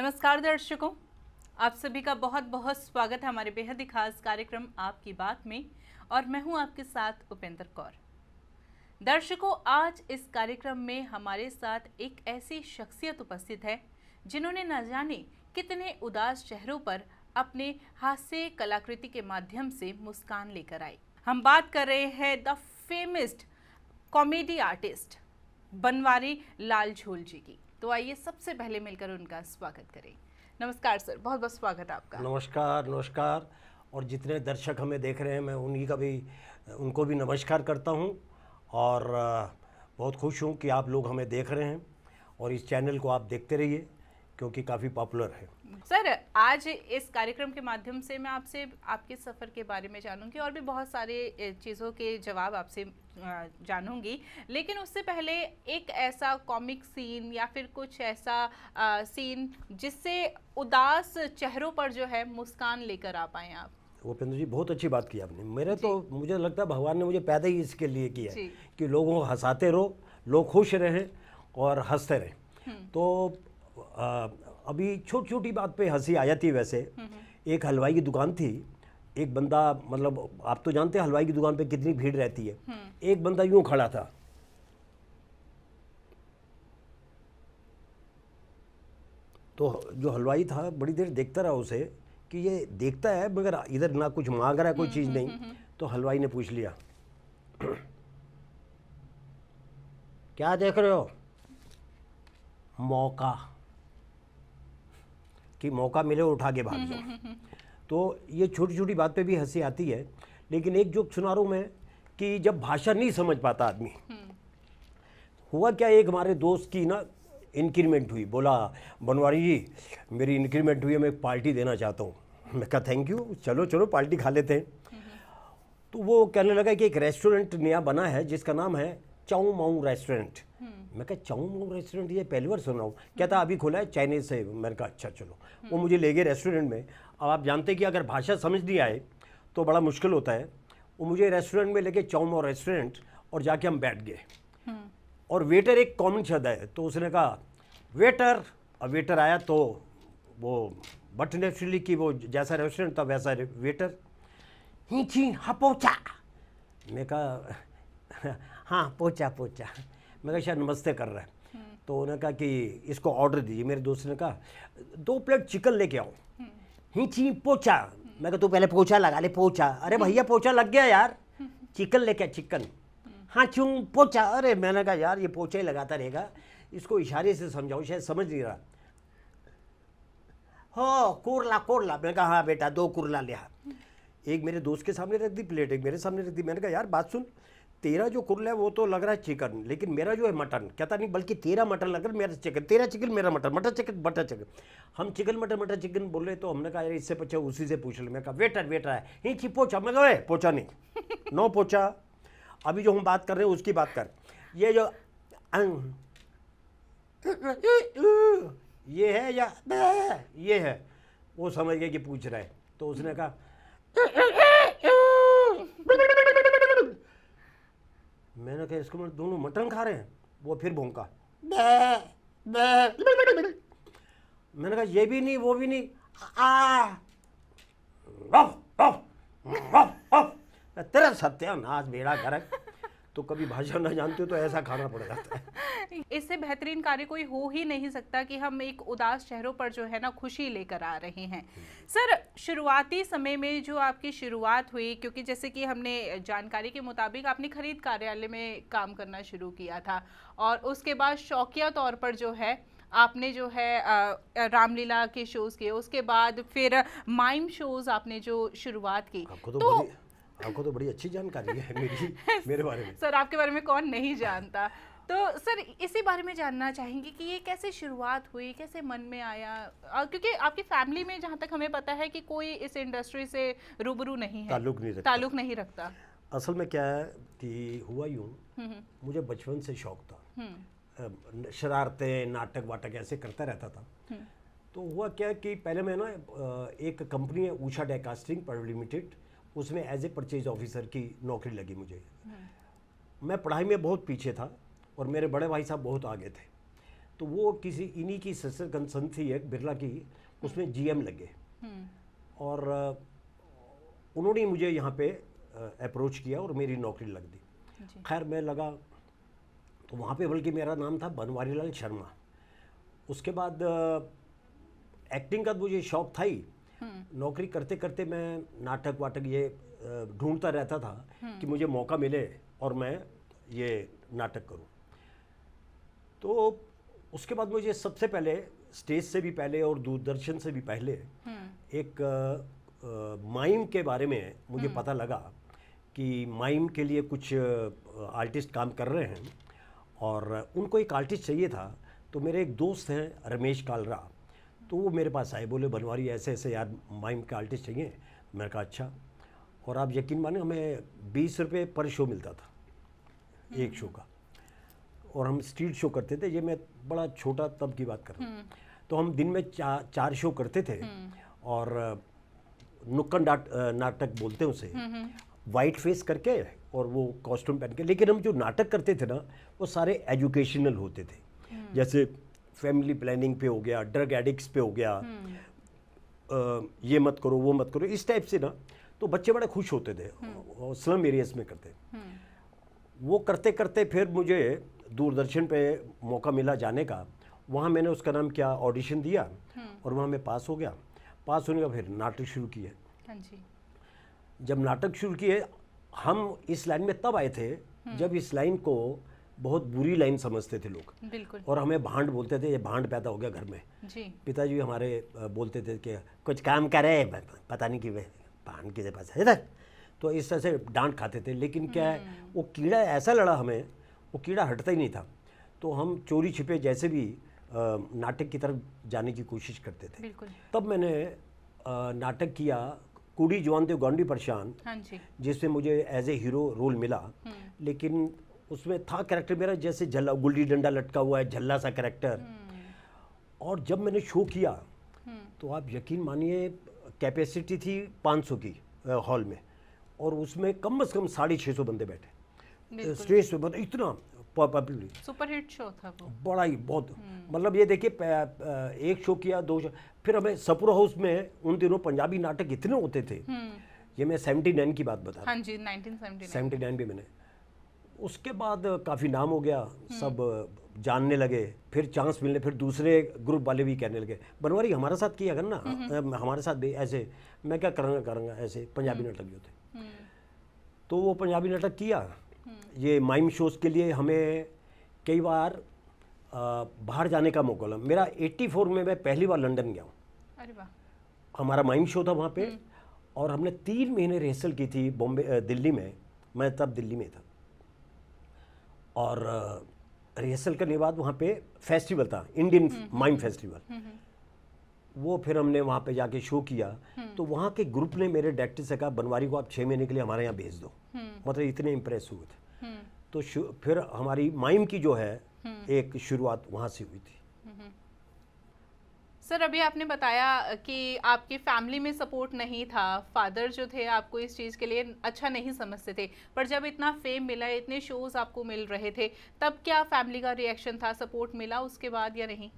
नमस्कार दर्शकों, आप सभी का बहुत बहुत स्वागत है हमारे बेहद ही खास कार्यक्रम आपकी बात में। और मैं हूं आपके साथ उपेंद्र कौर। दर्शकों, आज इस कार्यक्रम में हमारे साथ एक ऐसी शख्सियत उपस्थित है जिन्होंने न जाने कितने उदास चेहरों पर अपने हास्य कलाकृति के माध्यम से मुस्कान लेकर आई। हम बात कर रहे हैं the famous comedy artist Banwari Lal Jhol ji की। तो आइए सबसे पहले मिलकर उनका स्वागत करें। नमस्कार सर, बहुत बहुत स्वागत है आपका। नमस्कार नमस्कार। और जितने दर्शक हमें देख रहे हैं मैं उनको भी नमस्कार करता हूं। और बहुत खुश हूं कि आप लोग हमें देख रहे हैं और इस चैनल को आप देखते रहिए क्योंकि काफ़ी पॉपुलर है। सर, आज इस कार्यक्रम के माध्यम से मैं आपसे आपके सफ़र के बारे में जानूंगी और भी बहुत सारे चीज़ों के जवाब आपसे जानूंगी। लेकिन उससे पहले एक ऐसा कॉमिक सीन या फिर कुछ ऐसा सीन जिससे उदास चेहरों पर जो है मुस्कान लेकर आ पाए आप। उपेंद्र जी, बहुत अच्छी बात की आपने। मुझे लगता है भगवान ने मुझे पैदा ही इसके लिए किया है कि लोगों को हंसाते रहो, लोग खुश रहें और हंसते रहें। तो अभी छोटी छोटी बात पे हंसी आ जाती है। वैसे एक हलवाई की दुकान थी, एक बंदा, मतलब आप तो जानते हैं हलवाई की दुकान पे कितनी भीड़ रहती है। एक बंदा यूं खड़ा था, तो जो हलवाई था बड़ी देर देखता रहा उसे कि ये देखता है मगर इधर ना कुछ मांग रहा है, कोई चीज़ नहीं। तो हलवाई ने पूछ लिया, क्या देख रहे हो? मौका, कि मौका मिले उठा के भाग जाओ। तो ये छोटी छोटी बात पे भी हंसी आती है। लेकिन एक जोक सुना रहा हूँ मैं कि जब भाषा नहीं समझ पाता आदमी, हुआ क्या, एक हमारे दोस्त की ना इंक्रीमेंट हुई। बोला, बनवारी जी मेरी इंक्रीमेंट हुई है, मैं एक पार्टी देना चाहता हूँ। मैं कहा थैंक यू, चलो चलो पार्टी खा लेते हैं। तो वो कहने लगा कि एक रेस्टोरेंट नया बना है जिसका नाम है चाऊ माऊ रेस्टोरेंट। मैं कहा चाऊ माऊ रेस्टोरेंट, ये पहली बार सुना हूँ। कहता अभी खोला है, चाइनीज से। मैंने कहा अच्छा चलो। वो मुझे ले गए रेस्टोरेंट में। अब आप जानते हैं कि अगर भाषा समझ नहीं आए तो बड़ा मुश्किल होता है। वो मुझे रेस्टोरेंट में लेके चाऊ माऊ रेस्टोरेंट, और जाके हम बैठ गए। और वेटर एक कॉमन शब्द है, तो उसने कहा वेटर। अब वेटर आया तो वो बट नेचुरली कि वो जैसा रेस्टोरेंट था वैसा वेटर। ही हाँ पहुँचा। मैं कहा हाँ पहुँचा। मैं कहा शायद नमस्ते कर रहा है। तो उन्होंने कहा कि इसको ऑर्डर दीजिए। मेरे दोस्त ने कहा 2 प्लेट चिकन लेके आओ। ही पोचा। मैं कहा तू पहले पोछा लगा ले। पोछा, अरे भैया पोछा लग गया यार, चिकन लेके चिकन। हाँ क्यों पोचा? अरे मैंने कहा यार ये पोछा ही लगाता रहेगा, इसको इशारे से समझाओ, शायद समझ नहीं रहा। हो कुरला। मैंने कहा हाँ बेटा 2 कुरला लिया। एक मेरे दोस्त के सामने रख दी प्लेट, एक मेरे सामने रख दी। मैंने कहा यार बात सुन, तेरा जो कुरला है वो तो लग रहा है चिकन, लेकिन मेरा जो है मटन। कहता नहीं, बल्कि तेरा मटन लग रहा है, मेरा चिकन। तेरा चिकन मेरा मटन, मटर चिकन बटर चिकन। हम चिकन मटर चिकन बोल रहे। तो हमने कहा यार इससे पूछा, उसी से पूछ ले। मैं कहा वेटर है ही पोछा। मैं कहा पोछा नहीं, नो पोछा। अभी जो हम बात कर रहे हैं उसकी बात कर। ये जो ये है या ये है, वो समझ गया कि पूछ रहा है। तो उसने कहा मैंने कहा इसको मतलब दोनों मटन खा रहे हैं। वो फिर भौंका। मैंने कहा ये भी नहीं वो भी नहीं, तेरा सत्यानाश बेड़ा गर्क। तो कभी भाषा ना जानते हो तो ऐसा खाना पड़ जाता है। इससे बेहतरीन कार्य कोई हो ही नहीं सकता कि हम एक उदास चेहरों पर जो है ना खुशी लेकर आ रहे हैं। सर, शुरुआती समय में जो आपकी शुरुआत हुई, क्योंकि जैसे कि हमने जानकारी के मुताबिक आपने खरीद कार्यालय में काम करना शुरू किया था और उसके बाद शौकिया तौर पर जो है आपने जो है रामलीला के शोज़ किए, उसके बाद फिर माइम शोज़ आपने जो शुरुआत की। आपको तो बड़ी अच्छी जानकारी है मेरे बारे में। सर, आपके बारे में कौन नहीं जानता। तो सर, इसी बारे में जानना चाहेंगे कि ये कैसे शुरुआत हुई, कैसे मन में आया, क्योंकि आपकी फैमिली में जहाँ तक हमें पता है कि कोई इस इंडस्ट्री से रूबरू नहीं है, ताल्लुक नहीं रखता। असल में क्या है कि हुआ यूँ, मुझे बचपन से शौक था, शरारतें नाटक वाटक ऐसे करता रहता था। तो हुआ क्या कि पहले मैं ना एक कंपनी है Usha die casting private limited, उसमें एज ए परचेज ऑफिसर की नौकरी लगी मुझे। मैं पढ़ाई में बहुत पीछे था और मेरे बड़े भाई साहब बहुत आगे थे। तो वो किसी इन्हीं की सिस्टर कंसर्न थी एक बिरला की, उसमें जीएम लगे और उन्होंने मुझे यहाँ पे अप्रोच किया और मेरी नौकरी लग दी। खैर मैं लगा तो वहाँ पे, बल्कि मेरा नाम था बनवारी लाल शर्मा। उसके बाद एक्टिंग का मुझे शौक था ही। नौकरी करते करते मैं नाटक वाटक ये ढूंढता रहता था कि मुझे मौका मिले और मैं ये नाटक करूं। तो उसके बाद मुझे सबसे पहले स्टेज से भी पहले और दूरदर्शन से भी पहले एक माइम के बारे में मुझे पता लगा कि माइम के लिए कुछ आर्टिस्ट काम कर रहे हैं और उनको एक आर्टिस्ट चाहिए था। तो मेरे एक दोस्त हैं रमेश कालरा, तो वो मेरे पास आए, बोले बनवारी ऐसे ऐसे यार माइम का आर्टिस्ट चाहिए। मैंने कहा अच्छा। और आप यकीन माने हमें 20 रुपये पर शो मिलता था एक शो का, और हम स्ट्रीट शो करते थे। ये मैं बड़ा छोटा तब की बात कर रहा हूँ। तो हम दिन में 4 शो करते थे और नुक्कड़ नाटक बोलते हैं उसे, वाइट फेस करके और वो कॉस्ट्यूम पहन के। लेकिन हम जो नाटक करते थे ना वो सारे एजुकेशनल होते थे, जैसे फैमिली प्लानिंग पे हो गया, ड्रग एडिक्ट्स पे हो गया, ये मत करो वो मत करो, इस टाइप से ना। तो बच्चे बड़े खुश होते थे और स्लम एरियाज में करते। वो करते करते फिर मुझे दूरदर्शन पे मौका मिला जाने का। वहाँ मैंने उसका नाम क्या ऑडिशन दिया और वहाँ मैं पास हो गया। पास होने का फिर नाटक शुरू किए। हाँ जी। जब नाटक शुरू किए, हम इस लाइन में तब आए थे जब इस लाइन को बहुत बुरी लाइन समझते थे लोग। बिल्कुल। और हमें भांड बोलते थे, ये भांड पैदा हो गया घर में जी। पिताजी हमारे बोलते थे कि कुछ काम करे, पता नहीं कि वे भांड किसके पास है इधर। तो इस तरह से डांट खाते थे। लेकिन क्या है, वो कीड़ा ऐसा लड़ा हमें, वो कीड़ा हटता ही नहीं था। तो हम चोरी छिपे जैसे भी नाटक की तरफ जाने की कोशिश करते थे। बिल्कुल। तब मैंने नाटक किया कुड़ी जवान ते गौंडी परेशान, हाँ जी। जिसमें मुझे एज ए हीरो रोल मिला। लेकिन उसमें था कैरेक्टर मेरा जैसे झल्ला, गुल्ली डंडा लटका हुआ है, झल्ला सा कैरेक्टर। और जब मैंने शो किया तो आप यकीन मानिए कैपेसिटी थी 500 की हॉल में, और उसमें कम से कम 650 बंदे बैठे स्टेज पे। मतलब इतना पॉपुलर सुपर हिट शो था वो, बड़ा ही बहुत। मतलब ये देखिए, एक शो किया, 2 शो, फिर हमें सपुरा हाउस में उन दिनों पंजाबी नाटक इतने होते थे। ये मैं 79 की बात बता रहा हूँ। हाँ जी, 1979 79 भी मैंने। उसके बाद काफ़ी नाम हो गया, सब जानने लगे, फिर चांस मिलने, फिर दूसरे ग्रुप वाले भी कहने लगे बनवारी हमारे साथ किया कर ना, हमारे साथ भी ऐसे। मैं क्या करूँगा ऐसे पंजाबी नाटक जो थे। तो वो पंजाबी नाटक किया। ये माइम शोज़ के लिए हमें कई बार बाहर जाने का मौका मिला। मेरा 84 में मैं पहली बार लंदन गया हूँ। अरे वाह। हमारा माइम शो था वहाँ पे, और हमने 3 महीने रिहर्सल की थी बॉम्बे, दिल्ली में। मैं तब दिल्ली में था। और रिहर्सल करने के बाद वहाँ पे फेस्टिवल था, इंडियन माइम फेस्टिवल। वो फिर हमने वहाँ पे जाके शो किया। तो वहाँ के ग्रुप ने मेरे डायरेक्टर से कहा बनवारी को आप 6 महीने के लिए हमारे यहाँ भेज दो। मतलब इतने इम्प्रेस हुए थे। तो फिर हमारी माइम की जो है एक शुरुआत वहाँ से हुई थी। सर, अभी आपने बताया कि आपकी फैमिली में सपोर्ट नहीं था, फादर जो थे आपको इस चीज़ के लिए अच्छा नहीं समझते थे, पर जब इतना फेम मिला, इतने शोज आपको मिल रहे थे, तब क्या फैमिली का रिएक्शन था? सपोर्ट मिला उसके बाद या नहीं?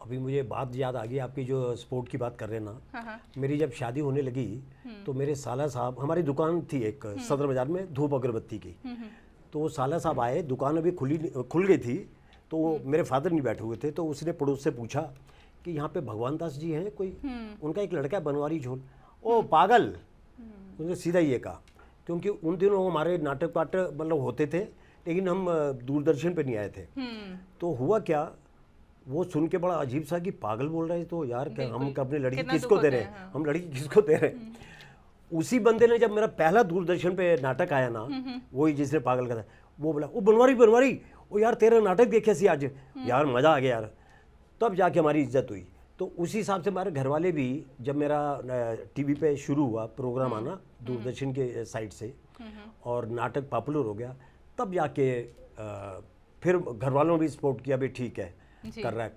अभी मुझे बात याद आ गई, आपकी जो स्पोर्ट की बात कर रहे हैं ना। हाँ। मेरी जब शादी होने लगी तो मेरे साला साहब, हमारी दुकान थी एक सदर बाजार में धूप अगरबत्ती की। तो वो साला साहब आए, दुकान अभी खुल गई थी। तो मेरे फादर नहीं बैठे हुए थे। तो उसने पड़ोस से पूछा कि यहाँ पे भगवान दास जी हैं कोई? उनका एक लड़का है बनवारी झोल। ओ पागल, उसने सीधा ये कहा। क्योंकि उन दिनों हमारे नाटक वाटक मतलब होते थे, लेकिन हम दूरदर्शन पे नहीं आए थे। तो हुआ क्या, वो सुन के बड़ा अजीब सा कि पागल बोल रहे हैं। तो यार क्या हम अपनी लड़की किसको दे रहे हैं, हम लड़की किसको दे रहे हैं। उसी बंदे ने जब मेरा पहला दूरदर्शन पे नाटक आया ना, वही जिसने पागल कहा, वो बोला ओ बनवारी बनवारी, ओ यार तेरा नाटक देखे सी आज, यार मज़ा आ गया यार। तब जाके हमारी इज्जत हुई। तो उसी हिसाब से हमारे घर वाले भी, जब मेरा टीवी पे शुरू हुआ प्रोग्राम आना दूरदर्शन के साइड से, और नाटक पॉपुलर हो गया, तब जाके फिर घर वालों ने भी सपोर्ट किया, भी ठीक है कर रहा है।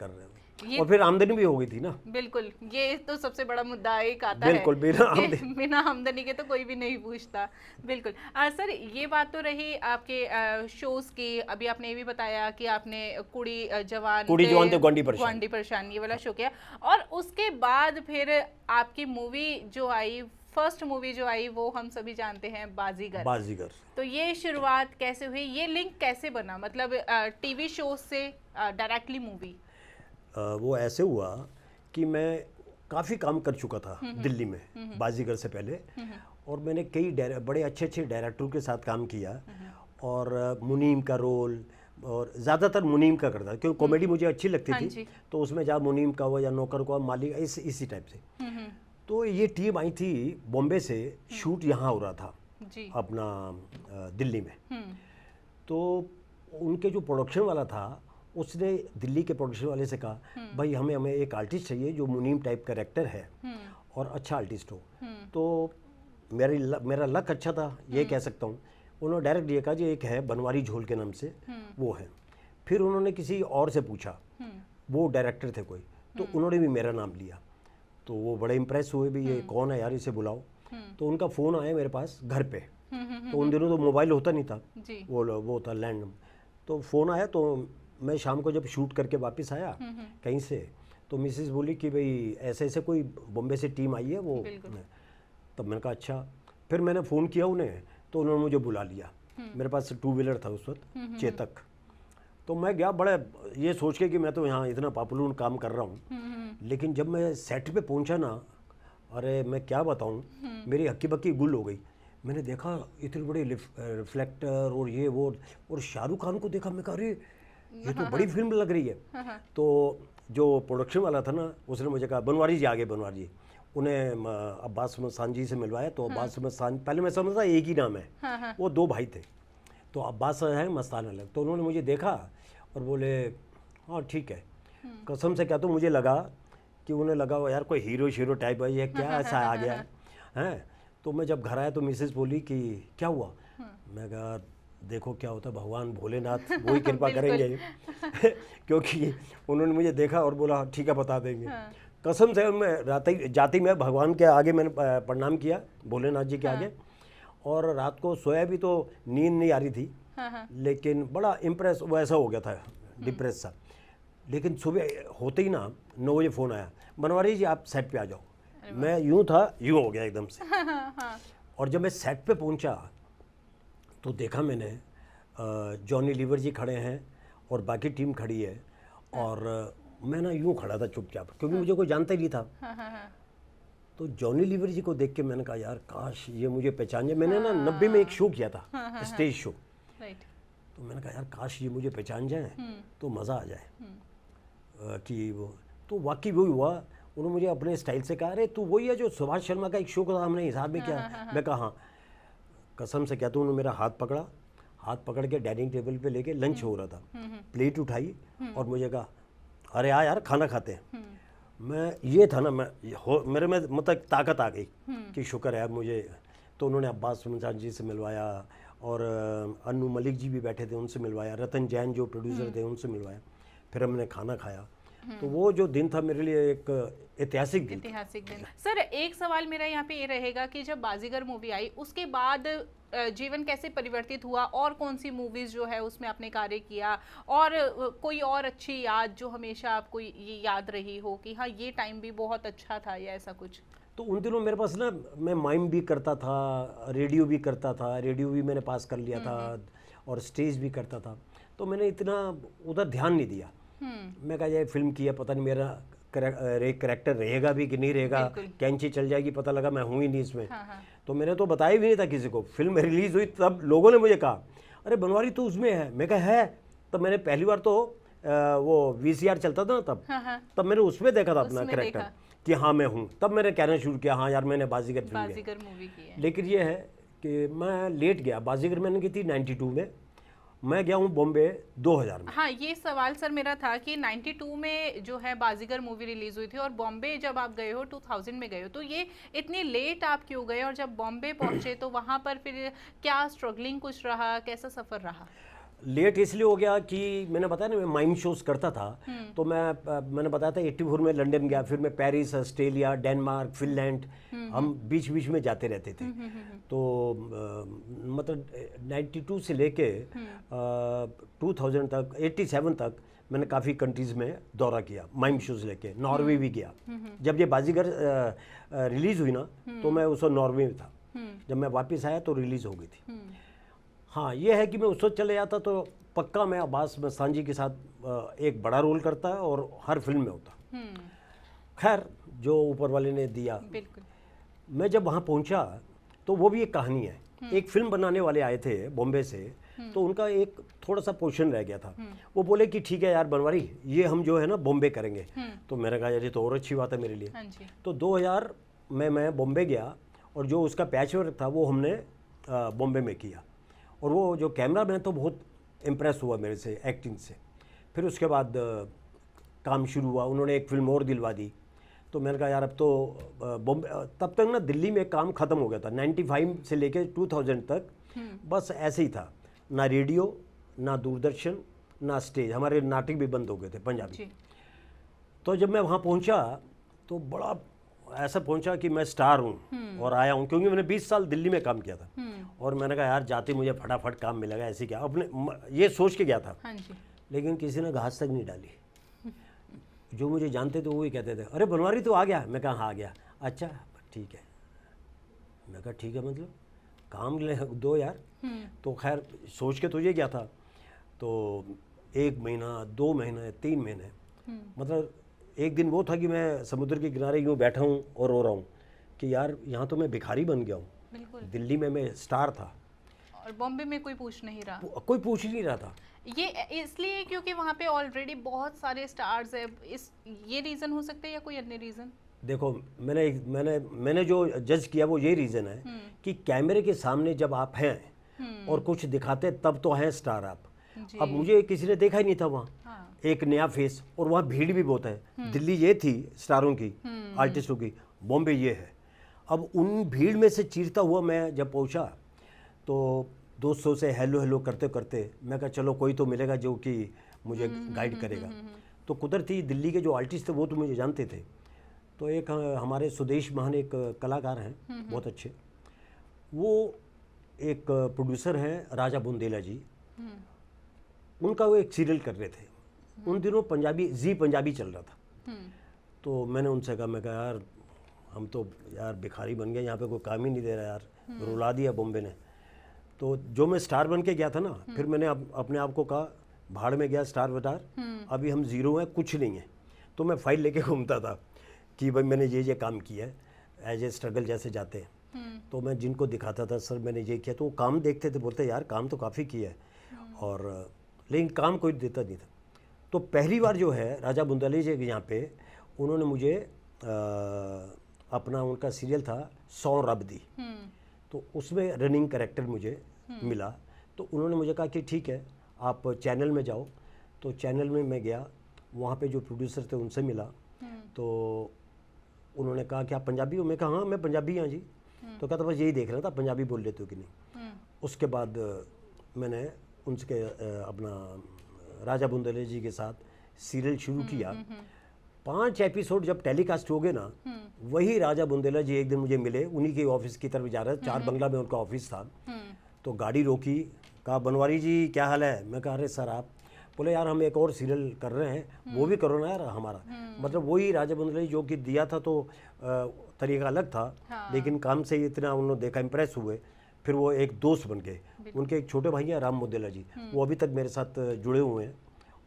और फिर आमदनी भी हो गई थी ना। बिल्कुल, ये तो सबसे बड़ा मुद्दा एक आता बिल्कुल, है, बिना आमदनी के तो कोई भी नहीं पूछता। बिल्कुल। सर, ये बात तो रही आपके शोज की। अभी आपने ये भी बताया कि आपने कुड़ी जवान थे ग्वांडी परेशान ये वाला शो किया, और उसके बाद फिर आपकी मूवी जो आई, फर्स्ट मूवी जो आई, वो हम सभी जानते हैं, बाजीगर। तो ये शुरुआत कैसे हुई, ये लिंक कैसे बना, मतलब टीवी शो से डायरेक्टली मूवी? वो ऐसे हुआ कि मैं काफ़ी काम कर चुका था दिल्ली में बाजीगर से पहले, और मैंने कई बड़े अच्छे अच्छे डायरेक्टरों के साथ काम किया, और मुनीम का रोल, और ज़्यादातर मुनीम का करता, क्योंकि कॉमेडी मुझे अच्छी लगती थी, तो उसमें जहाँ मुनीम का हो या नौकर को मालिक, इसी टाइप से। तो ये टीम आई थी बॉम्बे से, शूट यहाँ हो रहा था अपना दिल्ली में। तो उनके जो प्रोडक्शन वाला था, उसने दिल्ली के प्रोडक्शन वाले से कहा, भाई हमें एक आर्टिस्ट चाहिए जो मुनीम टाइप का कैरेक्टर है और अच्छा आर्टिस्ट हो। तो मेरा लक अच्छा था, ये कह सकता हूँ। उन्होंने डायरेक्ट ये कहा, जी एक है बनवारी झोल के नाम से, वो है। फिर उन्होंने किसी और से पूछा, वो डायरेक्टर थे कोई, तो उन्होंने भी मेरा नाम लिया। तो वो बड़े इम्प्रेस हुए, भी ये कौन है यार, इसे बुलाओ। तो उनका फ़ोन आया मेरे पास घर पे। तो उन दिनों तो मोबाइल होता नहीं था, वो था लैंड। तो फ़ोन आया, तो मैं शाम को जब शूट करके वापस आया कहीं से, तो मिसेस बोली कि भाई ऐसे ऐसे कोई बॉम्बे से टीम आई है वो। तब मैंने कहा अच्छा। फिर मैंने फ़ोन किया उन्हें, तो उन्होंने मुझे बुला लिया। मेरे पास 2 व्हीलर था उस वक्त, चेतक। तो मैं गया बड़ा ये सोच के कि मैं तो यहाँ इतना पॉपुलर काम कर रहा हूँ। लेकिन जब मैं सेट पे पहुँचा ना, अरे मैं क्या बताऊँ, मेरी हक्की बक्की गुल हो गई। मैंने देखा इतने बड़े रिफ्लेक्टर और ये वो, और शाहरुख खान को देखा। मैं कहा, अरे ये तो बड़ी फिल्म लग रही है। तो जो प्रोडक्शन वाला था ना, उसने मुझे कहा, बनवारी जी आगे, बनवारी जी। उन्हें अब्बास मस्तान जी से मिलवाया। तो अब्बास मस्तान, पहले मैं समझता एक ही नाम है, वो 2 भाई थे। तो अब्बास है, मस्तान अलग। तो उन्होंने मुझे देखा और बोले, हाँ ठीक है। कसम से क्या, तो मुझे लगा कि उन्हें लगा यार कोई हीरो टाइप है, ये क्या ऐसा आ गया है। तो मैं जब घर आया तो मिसेस बोली कि क्या हुआ। मैं कहा, देखो क्या होता, भगवान भोलेनाथ वही कृपा करेंगे। क्योंकि उन्होंने मुझे देखा और बोला ठीक है बता देंगे। कसम से मैं जाती मैं भगवान के आगे मैंने प्रणाम किया, भोलेनाथ जी के आगे। और रात को सोया भी तो नींद नहीं आ रही थी, लेकिन बड़ा इम्प्रेस वैसा हो गया था, डिप्रेस सा। लेकिन सुबह होते ही ना 9 बजे फ़ोन आया, बनवारी जी आप सेट पे आ जाओ। मैं यूँ था, यूँ हो गया एकदम से। और जब मैं सेट पे पहुंचा तो देखा मैंने जॉनी लीवर जी खड़े हैं और बाकी टीम खड़ी है, और मैं ना यूँ खड़ा था चुपचाप, क्योंकि मुझे कोई जानता ही नहीं था। तो जॉनी लीवर जी को देख के मैंने कहा, यार काश ये मुझे पहचान जाए। मैंने ना 90 में एक शो किया था, स्टेज शो। तो मैंने कहा यार काश ये मुझे पहचान जाए तो मज़ा आ जाए कि वो। तो वाकई वही हुआ। उन्होंने मुझे अपने स्टाइल से कहा, अरे तू वही है जो सुभाष शर्मा का एक शो का हमने हिसाब में किया। मैं कहा हाँ। कसम से कहता हूँ, उन्होंने मेरा हाथ पकड़ा, हाथ पकड़ के डाइनिंग टेबल पे लेके, लंच हो रहा था, प्लेट उठाई और मुझे कहा, अरे यार खाना खाते हैं। मैं ये था ना, मेरे में मतलब ताकत आ गई कि शुक्र है मुझे। तो उन्होंने अब्बास मस्तान जी से मिलवाया, और अन्नू मलिक जी भी बैठे थे, उनसे मिलवाया, रतन जैन जो प्रोड्यूसर थे उनसे मिलवाया। फिर हमने खाना खाया। तो वो जो दिन था मेरे लिए एक ऐतिहासिक दिन। सर एक सवाल मेरा यहाँ पे ये रहेगा कि जब बाजीगर मूवी आई उसके बाद जीवन कैसे परिवर्तित हुआ, और कौन सी मूवीज जो है उसमें आपने कार्य किया, और कोई और अच्छी याद जो हमेशा आपको ये याद रही हो कि हाँ ये टाइम भी बहुत अच्छा था, या ऐसा कुछ? तो उन दिनों मेरे पास ना, मैं माइम भी करता था, रेडियो भी करता था, रेडियो भी मैंने पास कर लिया था, और स्टेज भी करता था। तो मैंने इतना उधर ध्यान नहीं दिया। मैं कहा ये फिल्म की है, पता नहीं मेरा कैरेक्टर रहेगा भी कि नहीं रहेगा, कैंची चल जाएगी, पता लगा मैं हूँ ही नहीं इसमें। तो मैंने तो बताया भी नहीं था किसी को। फिल्म रिलीज हुई तब लोगों ने मुझे कहा, अरे बनवारी तो उसमें है। मैं कहा है। तब मैंने पहली बार तो वो VCR चलता था ना, तब मैंने उसमें देखा था अपना कैरेक्टर कि हाँ मैं हूँ। तब मैंने कहना शुरू किया, हाँ यार मैंने बाजीगर मूवी की है। लेकिन ये है कि मैं लेट गया। बाजीगर मैंने की थी 92 में, मैं गया हूँ बॉम्बे 2000 में। हाँ, ये सवाल सर मेरा था कि 92 में जो है बाजीगर मूवी रिलीज हुई थी, और बॉम्बे जब आप गए हो 2000 में गए हो, तो ये इतनी लेट आप क्यों गए, और जब बॉम्बे पहुंचे तो वहाँ पर फिर क्या स्ट्रगलिंग कुछ रहा, कैसा सफ़र रहा? लेट इसलिए हो गया कि मैंने बताया ना मैं माइम शोज करता था, तो मैंने बताया था 84 में लंदन गया, फिर मैं पेरिस, ऑस्ट्रेलिया, डेनमार्क, फिनलैंड, हम बीच बीच में जाते रहते थे। तो मतलब 92 से लेके 2000 तक, 87 तक मैंने काफ़ी कंट्रीज़ में दौरा किया माइम शोज लेके। नॉर्वे भी गया। जब ये बाजीगर रिलीज़ हुई ना, तो मैं उस वक्त नॉर्वे में था। जब मैं वापस आया तो रिलीज़ हो गई थी। हाँ, ये है कि मैं उस वक्त चले जाता तो पक्का मैं अब्बास मस्तानी के साथ एक बड़ा रोल करता और हर फिल्म में होता। खैर, जो ऊपर वाले ने दिया। बिल्कुल। मैं जब वहाँ पहुँचा तो वो भी एक कहानी है। एक फिल्म बनाने वाले आए थे बॉम्बे से, तो उनका एक थोड़ा सा पोर्शन रह गया था। वो बोले कि ठीक है यार बनवारी, ये हम जो है ना बॉम्बे करेंगे। तो मैंने कहा यार ये तो और अच्छी बात है मेरे लिए। हाँ जी। तो 2000 में मैं बॉम्बे गया और जो उसका पैच वर्क था वो हमने बॉम्बे में किया। और वो जो कैमरा मैन तो बहुत इम्प्रेस हुआ मेरे से एक्टिंग से। फिर उसके बाद काम शुरू हुआ, उन्होंने एक फिल्म और दिलवा दी। तो मैंने कहा यार अब तो बॉम्बे, तब तक ना दिल्ली में काम ख़त्म हो गया था। 95 से लेके 2000 तक बस ऐसे ही था, ना रेडियो, ना दूरदर्शन, ना स्टेज। हमारे नाटक भी बंद हो गए थे पंजाबी। तो जब मैं वहाँ पहुँचा तो बड़ा ऐसा पहुँचा कि मैं स्टार हूँ और आया हूँ, क्योंकि मैंने 20 साल दिल्ली में काम किया था। और मैंने कहा यार जाते मुझे फटाफट काम मिलेगा, ऐसे क्या, अपने ये सोच के गया था। हाँ जी। लेकिन किसी ने घास तक नहीं डाली। जो मुझे जानते थे वो ही कहते थे अरे बनवारी तो आ गया। मैं कहा हाँ आ गया। अच्छा ठीक है। मैं कहा ठीक है मतलब काम ले दो यार। तो खैर सोच के तुझे क्या था। तो 1 महीना, 2 महीने, 3 महीने, मतलब एक दिन वो था कि मैं समुद्र के किनारे यूँ बैठा हूँ और रो रहा हूँ कि यार यहाँ तो मैं भिखारी बन गया हूँ। दिल्ली में मैं स्टार था और बॉम्बे में कोई पूछ नहीं रहा, कोई पूछ ही नहीं रहा था। ये इसलिए क्योंकि वहाँ पे ऑलरेडी बहुत सारे स्टार्स है, ये रीज़न हो सकते हैं या कोई अन्य रीज़न? देखो मैंने जो जज किया वो ये रीज़न है कि कैमरे के सामने जब आप हैं और कुछ दिखाते तब तो हैं स्टार आप। अब मुझे किसी ने देखा ही नहीं था वहाँ। हाँ। एक नया फेस, और वहाँ भीड़ भी बहुत है। दिल्ली ये थी स्टारों की, आर्टिस्टों की, बॉम्बे ये है। अब उन भीड़ में से चीरता हुआ मैं जब पहुँचा तो दोस्तों से हेलो हेलो करते करते मैं कहा चलो कोई तो मिलेगा जो कि मुझे गाइड करेगा। तो कुदरती दिल्ली के जो आर्टिस्ट थे वो तो मुझे जानते थे। तो एक हमारे सुदेश महान एक कलाकार हैं बहुत अच्छे, वो एक प्रोड्यूसर हैं राजा बुंदेला जी। उनका वो एक सीरियल कर रहे थे उन दिनों, पंजाबी, जी पंजाबी चल रहा था। तो मैंने उनसे कहा, मैं कहा यार हम तो यार भिखारी बन गए, यहाँ पे कोई काम ही नहीं दे रहा यार, रुला दिया बॉम्बे ने। तो जो मैं स्टार बन के गया था ना, फिर मैंने अपने आप को कहा भाड़ में गया स्टार वटार, अभी हम ज़ीरो हैं, कुछ नहीं है। तो मैं फाइल लेके घूमता था कि भाई मैंने ये काम किया है, एज ए स्ट्रगल जैसे जाते हैं। तो मैं जिनको दिखाता था सर मैंने ये किया, तो वो काम देखते थे, बोलते यार काम तो काफ़ी किया है, और लेकिन काम कोई देता नहीं था। तो पहली बार जो है राजा बुंदेला जी के यहाँ पे उन्होंने मुझे अपना, उनका सीरियल था सौ रब दी, तो उसमें रनिंग कैरेक्टर मुझे मिला। तो उन्होंने मुझे कहा कि ठीक है आप चैनल में जाओ। तो चैनल में मैं गया, वहाँ पे जो प्रोड्यूसर थे उनसे मिला। तो उन्होंने कहा कि आप पंजाबी हो? मैं कहा हाँ मैं पंजाबी हाँ जी। तो कहता बस यही देख रहा था पंजाबी बोल लेते हो कि नहीं। उसके बाद मैंने उनके अपना राजा बुंदेला जी के साथ सीरियल शुरू किया। 5 एपिसोड जब टेलीकास्ट हो गए ना, वही राजा बुंदेला जी एक दिन मुझे मिले, उन्हीं के ऑफिस की तरफ जा रहे थे, 4 बंगला में उनका ऑफिस था। तो गाड़ी रोकी, कहा बनवारी जी क्या हाल है? मैं कहा अरे सर आप, बोले यार हम एक और सीरियल कर रहे हैं, वो भी करो ना यार हमारा। मतलब वही राजा बुंदेला जी जो कि दिया था, तो तरीका अलग था। हाँ। लेकिन काम से इतना उन्होंने देखा, इम्प्रेस हुए, फिर वो एक दोस्त बन गए। उनके एक छोटे भाई हैं राम बुंदेला जी, वो अभी तक मेरे साथ जुड़े हुए हैं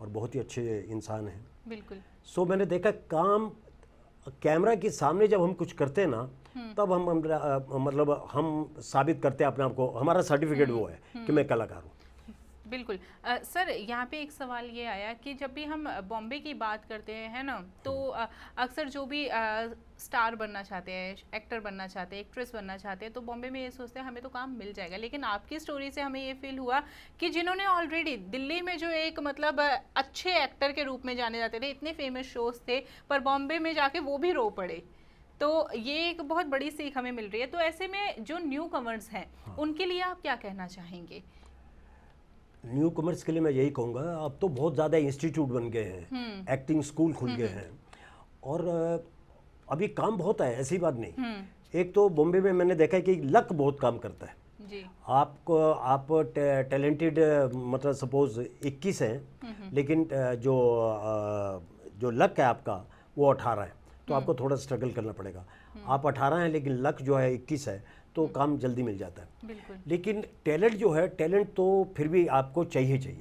और बहुत ही अच्छे इंसान हैं। बिल्कुल। सो मैंने देखा काम कैमरा के सामने जब हम कुछ करते हैं ना, तब हम मतलब हम साबित करते हैं अपने आप को, हमारा सर्टिफिकेट वो है कि मैं कलाकार हूँ। बिल्कुल। सर यहाँ पे एक सवाल ये आया कि जब भी हम बॉम्बे की बात करते हैं ना, तो अक्सर जो भी स्टार बनना चाहते हैं, एक्टर बनना चाहते हैं, एक्ट्रेस बनना चाहते हैं, तो बॉम्बे में ये सोचते हैं हमें तो काम मिल जाएगा। लेकिन आपकी स्टोरी से हमें ये फील हुआ कि जिन्होंने ऑलरेडी दिल्ली में जो एक मतलब अच्छे एक्टर के रूप में जाने जाते थे, इतने फेमस शोज थे, पर बॉम्बे में जाके वो भी रो पड़े। तो ये एक बहुत बड़ी सीख हमें मिल रही है। तो ऐसे में जो न्यू कमर्स हैं, उनके लिए आप क्या कहना चाहेंगे? न्यू कमर्स के लिए मैं यही कहूँगा, अब तो बहुत ज़्यादा इंस्टीट्यूट बन गए हैं, एक्टिंग स्कूल खुल गए हैं, और अभी काम बहुत है, ऐसी बात नहीं। एक तो बॉम्बे में मैंने देखा है कि लक बहुत काम करता है जी। आप टैलेंटेड, मतलब सपोज 21 हैं, लेकिन जो लक है आपका वो 18 है, तो आपको थोड़ा स्ट्रगल करना पड़ेगा। आप 18 हैं लेकिन लक जो है 21 है, तो काम जल्दी मिल जाता है। बिल्कुल। लेकिन टैलेंट जो है, टैलेंट तो फिर भी आपको चाहिए।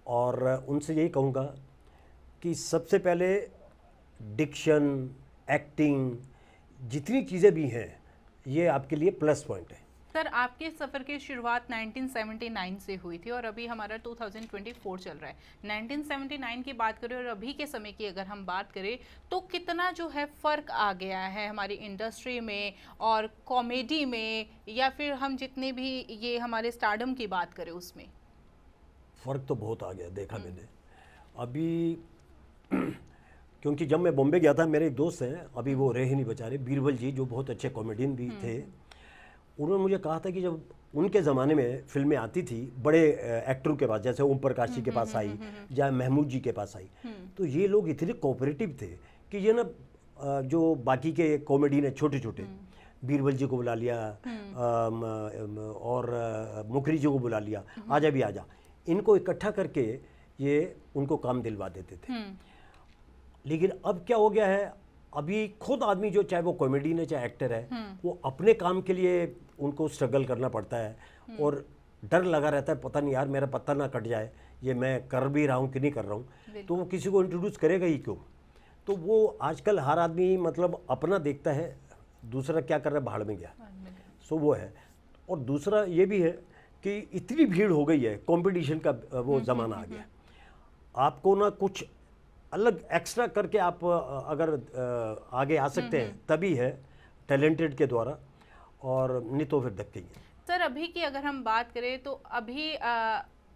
और उनसे यही कहूँगा कि सबसे पहले डिक्शन, एक्टिंग, जितनी चीज़ें भी हैं, ये आपके लिए प्लस पॉइंट है। सर, आपके सफ़र की शुरुआत 1979 से हुई थी और अभी हमारा 2024 चल रहा है। 1979 की बात करें और अभी के समय की अगर हम बात करें तो कितना जो है फ़र्क आ गया है हमारी इंडस्ट्री में और कॉमेडी में, या फिर हम जितने भी ये हमारे स्टारडम की बात करें उसमें? फ़र्क तो बहुत आ गया, देखा मैंने अभी। क्योंकि जब मैं बॉम्बे गया था, मेरे एक दोस्त हैं, अभी वो रहे ही नहीं बेचारे, बीरबल जी, जो बहुत अच्छे कॉमेडियन भी थे। उन्होंने मुझे कहा था कि जब उनके ज़माने में फिल्में आती थी बड़े एक्टरों के पास, जैसे ओम प्रकाश जी के पास आई या महमूद जी के पास आई, तो ये लोग इतने कोऑपरेटिव थे कि ये ना जो बाकी के कॉमेडियन है छोटे छोटे, बीरबल जी को बुला लिया और मुखरी जी को बुला लिया, आजा भी आजा, इनको इकट्ठा करके ये उनको काम दिलवा देते थे। लेकिन अब क्या हो गया है, अभी खुद आदमी जो, चाहे वो कॉमेडियन है चाहे एक्टर है, वो अपने काम के लिए उनको स्ट्रगल करना पड़ता है और डर लगा रहता है, पता नहीं यार मेरा पत्ता ना कट जाए, ये मैं कर भी रहा हूँ कि नहीं कर रहा हूँ, तो वो किसी को इंट्रोड्यूस करेगा ही क्यों। तो वो आजकल हर आदमी मतलब अपना देखता है, दूसरा क्या कर रहा है भाड़ में गया, सो वो है। और दूसरा ये भी है कि इतनी भीड़ हो गई है, कंपटीशन का वो ज़माना आ गया, आपको ना कुछ अलग एक्स्ट्रा करके आप अगर आगे आ सकते हैं तभी है, टैलेंटेड के द्वारा, और नहीं तो फिर धक्के ही। सर, अभी की अगर हम बात करें तो अभी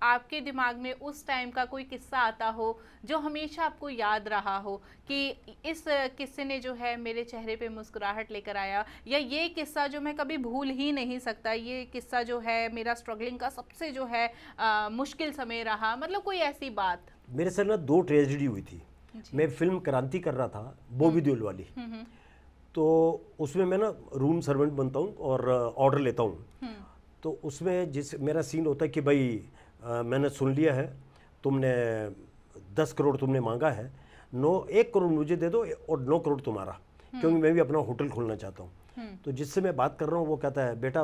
आपके दिमाग में उस टाइम का कोई किस्सा आता हो जो हमेशा आपको याद रहा हो कि इस किस्से ने जो है मेरे चेहरे पे मुस्कुराहट लेकर आया, या ये किस्सा जो मैं कभी भूल ही नहीं सकता, ये किस्सा जो है मेरा स्ट्रगलिंग का सबसे जो है मुश्किल समय रहा, मतलब कोई ऐसी बात? मेरे साथ ना 2 ट्रेजेडी हुई थी। मैं फिल्म क्रांति कर रहा था, बॉबी देओल वाली, तो उसमें मैं ना रूम सर्वेंट बनता हूँ और ऑर्डर लेता हूँ। तो उसमें मेरा सीन होता है कि भाई मैंने सुन लिया है, तुमने 10 करोड़ तुमने मांगा है, 1 करोड़ मुझे दे दो और 9 करोड़ तुम्हारा, क्योंकि मैं भी अपना होटल खोलना चाहता हूँ। तो जिससे मैं बात कर रहा हूँ वो कहता है, बेटा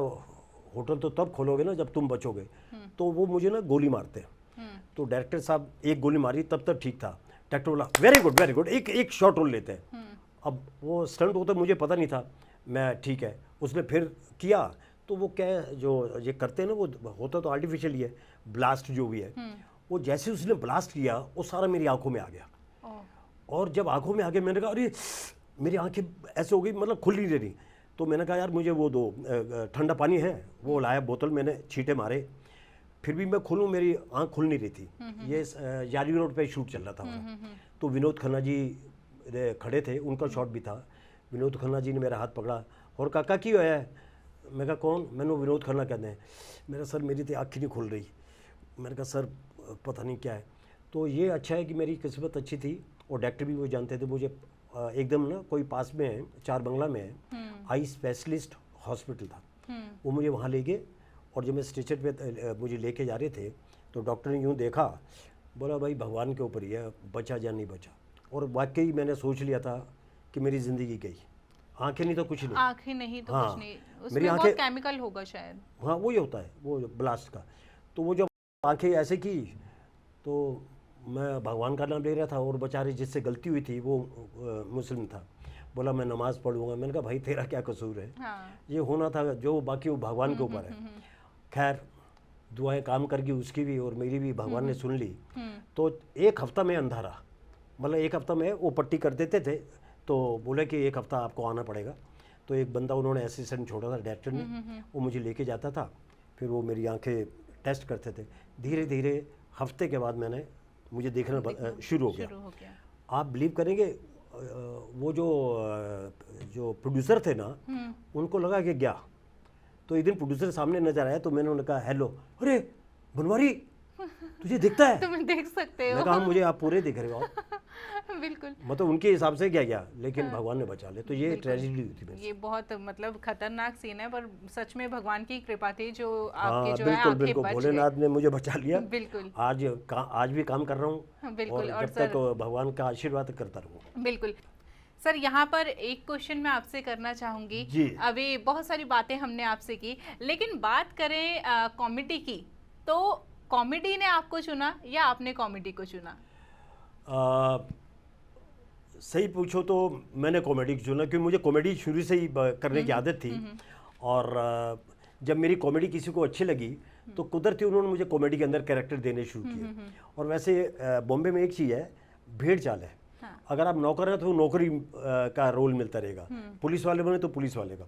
होटल तो तब खोलोगे ना जब तुम बचोगे। तो वो मुझे ना गोली मारते हैं। तो डायरेक्टर साहब एक गोली मारी, तब तक ठीक था, डायरेक्टर बोला वेरी गुड, एक शॉट रोल लेते हैं। अब वो स्टंट होता मुझे पता नहीं था, मैं ठीक है, उसने फिर किया, तो वो क्या है जो ये करते हैं ना, वो होता तो आर्टिफिशियल ही है, ब्लास्ट जो भी है, वो जैसे उसने ब्लास्ट किया वो सारा मेरी आंखों में आ गया। और जब आंखों में आ गया मैंने कहा अरे मेरी आंखें ऐसे हो गई, मतलब खुल नहीं रही। तो मैंने कहा यार मुझे वो दो, ठंडा पानी है, वो लाया बोतल, मैंने छींटे मारे, फिर भी मैं खोलूँ मेरी आंख खुल नहीं रही थी। ये यारी रोड पे शूट चल रहा था हमारा। तो विनोद खन्ना जी खड़े थे, उनका शॉट भी था। विनोद खन्ना जी ने मेरा हाथ पकड़ा और काका की होया है? मैं कहा कौन? मैंने विनोद खन्ना कहते हैं। मेरा सर मेरी तो आँख ही नहीं खुल रही। मैंने कहा सर पता नहीं क्या है। तो ये अच्छा है कि मेरी किस्मत अच्छी थी और डॉक्टर भी वो जानते थे मुझे। एकदम ना कोई पास में है, चार बंगला में है, आई स्पेशलिस्ट हॉस्पिटल था, वो मुझे वहाँ ले गए। और जब मैं स्ट्रेचर पे मुझे लेके जा रहे थे तो डॉक्टर ने यूँ देखा, बोला भाई भगवान के ऊपर ही है, बचा या नहीं बचा। और वाकई मैंने सोच लिया था कि मेरी ज़िंदगी गई। आंखें नहीं तो कुछ नहीं, आंखें नहीं तो हाँ, कुछ नहीं, उसमें बहुत केमिकल होगा शायद। हाँ वही होता है वो ब्लास्ट का। तो वो जब आंखें ऐसे की तो मैं भगवान का नाम ले रहा था और बेचारे जिससे गलती हुई थी वो मुस्लिम था। बोला मैं नमाज़ पढ़ूंगा। मैंने कहा भाई तेरा क्या कसूर है, हाँ। ये होना था, जो बाकी वो भगवान के ऊपर है। खैर दुआएं काम कर गई उसकी भी और मेरी भी, भगवान ने सुन ली। तो एक हफ्ता में अंधा रहा, मतलब एक हफ्ता में वो पट्टी कर देते थे तो बोले कि एक हफ्ता आपको आना पड़ेगा। तो एक बंदा उन्होंने असिस्टेंट छोड़ा था डायरेक्टर ने, वो मुझे लेके जाता था, फिर वो मेरी आंखें टेस्ट करते थे। धीरे धीरे हफ्ते के बाद मुझे देखना शुरू हो गया। आप बिलीव करेंगे वो जो प्रोड्यूसर थे ना, उनको लगा कि गया। तो एक दिन प्रोड्यूसर सामने नजर आया तो मैंने उन्हें कहा हेलो, अरे बनवारी तुझे दिखता है? तुम देख सकते हो। मैं कहा मुझे आप पूरे दिख रहे हो आप। बिल्कुल, मतलब उनके हिसाब से क्या गया, लेकिन भगवान ने बचा ले। तो ये ट्रेजेडी हुई थी मेरे से। ये बहुत मतलब खतरनाक सीन है, पर सच में भगवान की कृपा थी जो हाँ आपके जो है बिल्कुल आंखें बिल्कुल, बच भोलेनाथ ने मुझे बचा लिया। बिल्कुल आज भी काम कर रहा हूँ, बिल्कुल। और जब तक भगवान का आशीर्वाद करता रहूँ। बिल्कुल सर, यहाँ पर एक क्वेश्चन मैं आपसे करना चाहूँगी जी। अभी बहुत सारी बातें हमने आपसे की, लेकिन बात करें कॉमेडी की, तो कॉमेडी ने आपको चुना या आपने कॉमेडी को चुना? सही पूछो तो मैंने कॉमेडी चुना, क्योंकि मुझे कॉमेडी शुरू से ही करने की आदत थी। और जब मेरी कॉमेडी किसी को अच्छी लगी तो कुदरती उन्होंने मुझे कॉमेडी के अंदर कैरेक्टर देने शुरू किए। और वैसे बॉम्बे में एक चीज़ है, भेड़ चाल है। हाँ। अगर आप नौकर हैं तो नौकरी का रोल मिलता रहेगा, पुलिस वाले बने तो पुलिस वाले का,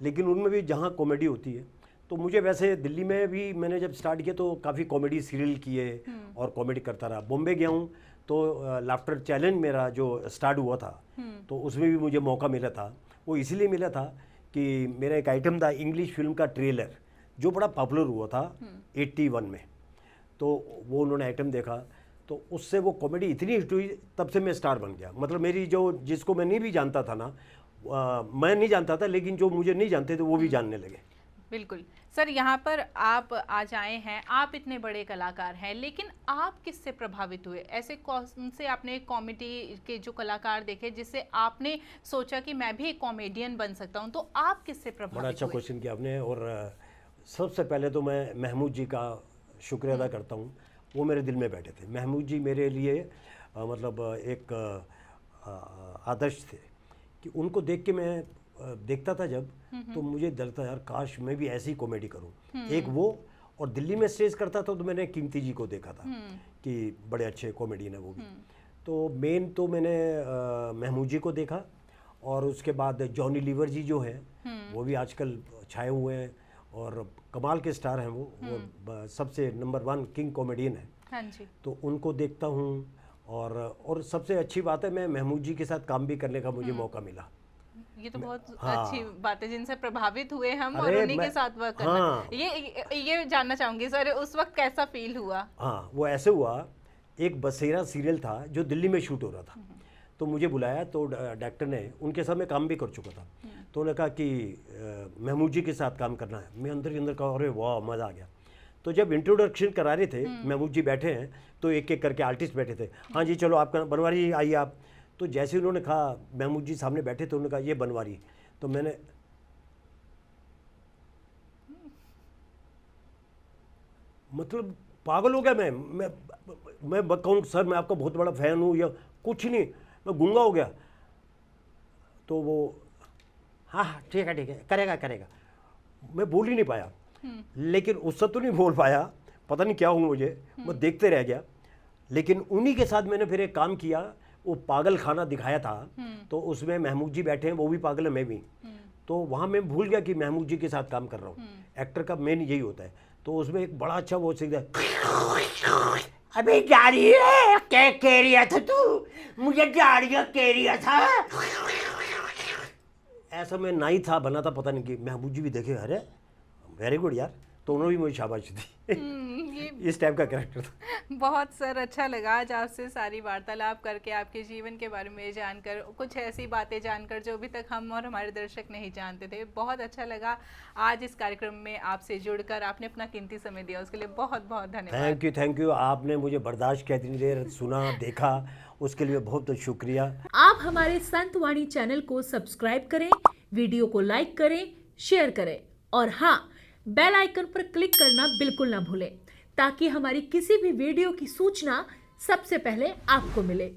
लेकिन उनमें भी जहाँ कॉमेडी होती है। तो मुझे वैसे दिल्ली में भी मैंने जब स्टार्ट किया तो काफ़ी कॉमेडी सीरियल किए और कॉमेडी करता रहा। बॉम्बे गया हूँ तो लाफ्टर चैलेंज मेरा जो स्टार्ट हुआ था, तो उसमें भी मुझे मौका मिला था। वो इसलिए मिला था कि मेरा एक आइटम था इंग्लिश फिल्म का ट्रेलर, जो बड़ा पॉपुलर हुआ था 81 में। तो वो उन्होंने आइटम देखा, तो उससे वो कॉमेडी इतनी हिट हुई, तब से मैं स्टार बन गया। मतलब मेरी जो जिसको मैं नहीं भी जानता था ना, मैं नहीं जानता था, लेकिन जो मुझे नहीं जानते थे वो भी जानने लगे। बिल्कुल सर, यहाँ पर आप आज आए हैं, आप इतने बड़े कलाकार हैं, लेकिन आप किससे प्रभावित हुए? ऐसे कौन से आपने कॉमेडी के जो कलाकार देखे जिससे आपने सोचा कि मैं भी एक कॉमेडियन बन सकता हूँ, तो आप किससे प्रभावित हुए? बड़ा अच्छा क्वेश्चन किया आपने। और सबसे पहले तो मैं महमूद जी का शुक्रिया अदा करता हूँ। वो मेरे दिल में बैठे थे। महमूद जी मेरे लिए मतलब एक आदर्श थे, कि उनको देख के मैं देखता था जब, तो मुझे डर था यार काश मैं भी ऐसी कॉमेडी करूं। एक वो, और दिल्ली में स्टेज करता था तो मैंने कीमती जी को देखा था कि बड़े अच्छे कॉमेडियन है वो भी। तो मेन तो मैंने महमूद जी को देखा, और उसके बाद जॉनी लीवर जी जो है वो भी आजकल छाए हुए हैं और कमाल के स्टार हैं वो सबसे नंबर 1 किंग कॉमेडियन है। हाँ जी। तो उनको देखता हूँ, और सबसे अच्छी बात है मैं महमूद जी के साथ काम भी करने का मुझे मौका मिला। ये तो बहुत हाँ। अच्छी बात है, जिनसे प्रभावित हुए हम और अरे उन्हीं के साथ वर्क करना। हाँ। ये जानना चाहूंगी सर, उस वक्त कैसा फील हुआ? हाँ, वो ऐसे हुआ, एक बसेरा सीरियल था जो दिल्ली में शूट हो रहा था, तो मुझे बुलाया। तो डायरेक्टर ने, उनके साथ मैं काम भी कर चुका था, तो उन्होंने कहा कि महमूद जी के साथ काम करना है। मैं अंदर ही अंदर कहा अरे वाह मज़ा आ गया। तो जब इंट्रोडक्शन करा रहे थे, महमूद जी बैठे हैं, तो एक एक करके आर्टिस्ट बैठे थे। हाँ जी चलो आपका बनवारी आइए आप। तो जैसे उन्होंने कहा, महमूद जी सामने बैठे थे, उन्होंने कहा ये बनवारी। तो मैंने मतलब पागल हो गया। मैं कहूँ सर मैं आपका बहुत बड़ा फ़ैन हूँ या कुछ नहीं, मैं गूंगा हो गया। तो वो हाँ ठीक है करेगा। मैं बोल ही नहीं पाया, लेकिन उससे तो नहीं बोल पाया, पता नहीं क्या हुआ मुझे, मैं देखते रह गया। लेकिन उन्हीं के साथ मैंने फिर एक काम किया, वो पागल खाना दिखाया था, तो उसमें महमूद जी बैठे हैं, वो भी पागल है मैं भी। तो वहाँ मैं भूल गया कि महमूद जी के साथ काम कर रहा हूँ। एक्टर का मेन यही होता है। तो उसमें एक बड़ा अच्छा वो सीखा, अबे जा रही है क्या कह रहा था तू, मुझे गाड़ियाँ कह रहा था। ऐसा मैं नहीं था बना था, पता नहीं कि महमूद जी भी देखे अरे वेरी गुड यार, तो उन्होंने भी मुझे शाबाशी दी। इस टाइप का कैरेक्टर था। बहुत सर अच्छा लगा आज आपसे सारी वार्तालाप करके, आपके जीवन के बारे में जानकर, कुछ ऐसी बातें जानकर जो अभी तक हम और हमारे दर्शक नहीं जानते थे। बहुत अच्छा लगा आज इस कार्यक्रम में आपसे जुड़कर, आपने अपना कीमती समय दिया, उसके लिए बहुत बहुत धन्यवाद। Thank you. आपने मुझे बर्दाश्त किया, इतनी देर सुना देखा, उसके लिए बहुत बहुत शुक्रिया। आप हमारे संतवाणी चैनल को सब्सक्राइब करें, वीडियो को लाइक करें, शेयर करें, और हाँ, बेल आइकन पर क्लिक करना बिल्कुल ना भूलें, ताकि हमारी किसी भी वीडियो की सूचना सबसे पहले आपको मिले।